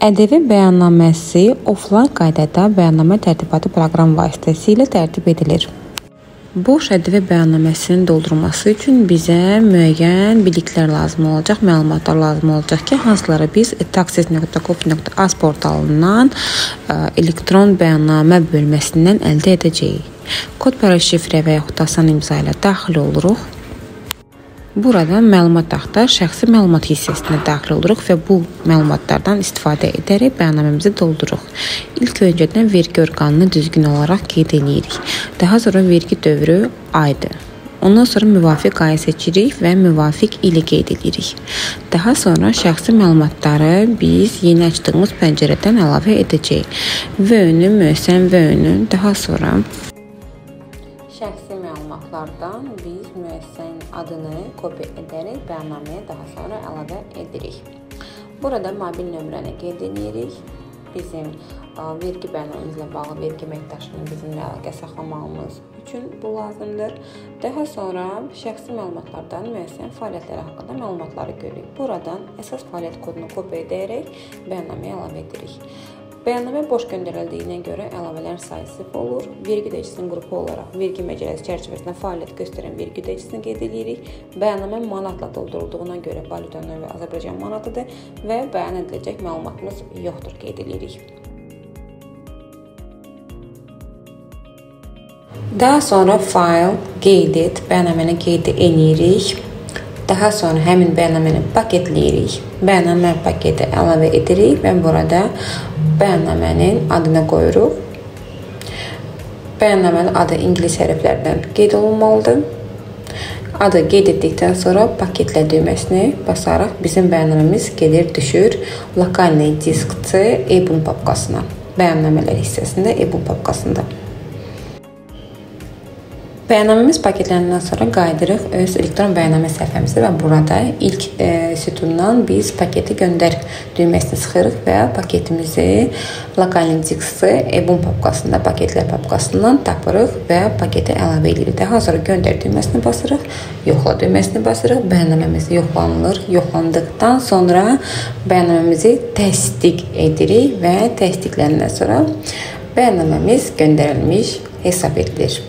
ƏDV bəyannaməsi offlayn qaydada bəyannamə tərtibatı proqram vasitəsilə tərtib edilir. Boş ƏDV bəyannaməsinin doldurulması üçün bizə müəyyən biliklər lazım olacaq, məlumatlar lazım olacaq ki, hansıları biz taxis.gov.az portalından elektron bəyannamə bölməsindən əldə edəcəyik. Kod para şifrə və yaxud asan imza ilə daxil oluruq. Burada məlumat axtar şəxsi məlumat hissəsinə daxil oluruq və bu məlumatlardan istifadə edərək bəyannaməmizi doldururuq. İlk öncədən vergi orqanını düzgün olaraq qeyd edirik. Daha sonra vergi dövrü aydır. Ondan sonra müvafiq ayə seçirik və müvafiq ili qeyd edirik. Daha sonra şəxsi məlumatları biz yeni açdığımız pəncərədən əlavə edəcəyik. VÖ-nü, müəssəm VÖ-nü, daha sonra şəxsi məlumatlardan biz müəssisənin adını kopya edərək bəyannaməyə daha sonra əlavə edirik. Burada mobil nömrəni qeyd edirik. Bizim vergi bəyannaməmizlə bağlı vergi əməkdaşının bizimlə əlaqə saxlamağımız üçün bu lazımdır. Daha sonra şəxsi məlumatlardan müəssisənin fəaliyyətləri haqqında məlumatları görürük. Buradan əsas fəaliyyət kodunu kopya edərək bəyannaməyə əlavə edirik. Bəyannamə boş göndərildiyinə görə əlavələr sayı 0 olur. Vergi ödəyicisinin qrupu olaraq vergi məcəlləsi çərçivəsində fəaliyyət göstərən vergi ödəyicisini qeyd edirik. Bəyannamə manatla doldurulduğuna görə valyuta növü Azərbaycan manatıdır və bəyan ediləcək məlumatımız yoxdur qeyd edirik. Daha sonra fayl, qeyd et, bəyannaməni qeyd edirik. Daha sonra həmin bəyannaməni paketləyirik. Bəyannamə paketi əlavə edirik və burada bəyannamənin adını qoyuruq. Bəyannamənin adı ingilis hərflərdən qeyd olunmalıdır. Adı qeyd etdikdən sonra paketlə düyməsini basaraq bizim bəyannaməmiz gedir, düşür lokalni disk C EBUM papkasına. Bəyannamələr hissəsində EBUM papkasında. Bəyannaməmiz paketlənəndən sonra qayıdırıq öz elektron bəyannamə səhifəmizə və burada ilk sütundan biz paketi göndər düyməsini sıxırıq və paketimizi lokalni disk C EBUM papkasında, paketlər papkasından tapırıq və paketi əlavə edirik. Daha sonra göndər düyməsini basırıq, yoxla düyməsini basırıq, bəyannaməmiz yoxlanılır. Yoxlandıqdan sonra bəyannaməmizi təsdiq edirik və təsdiqlənəndən sonra bəyannaməmiz göndərilmiş hesab edilir.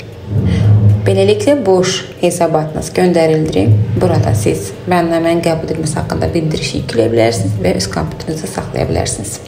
Beləliklə, boş hesabatınız göndərilir. Burada siz bəyannamənin qəbul edilməsi haqqında bildiriş yükləyə bilərsiniz və öz kompüterinizdə saxlaya bilərsiniz.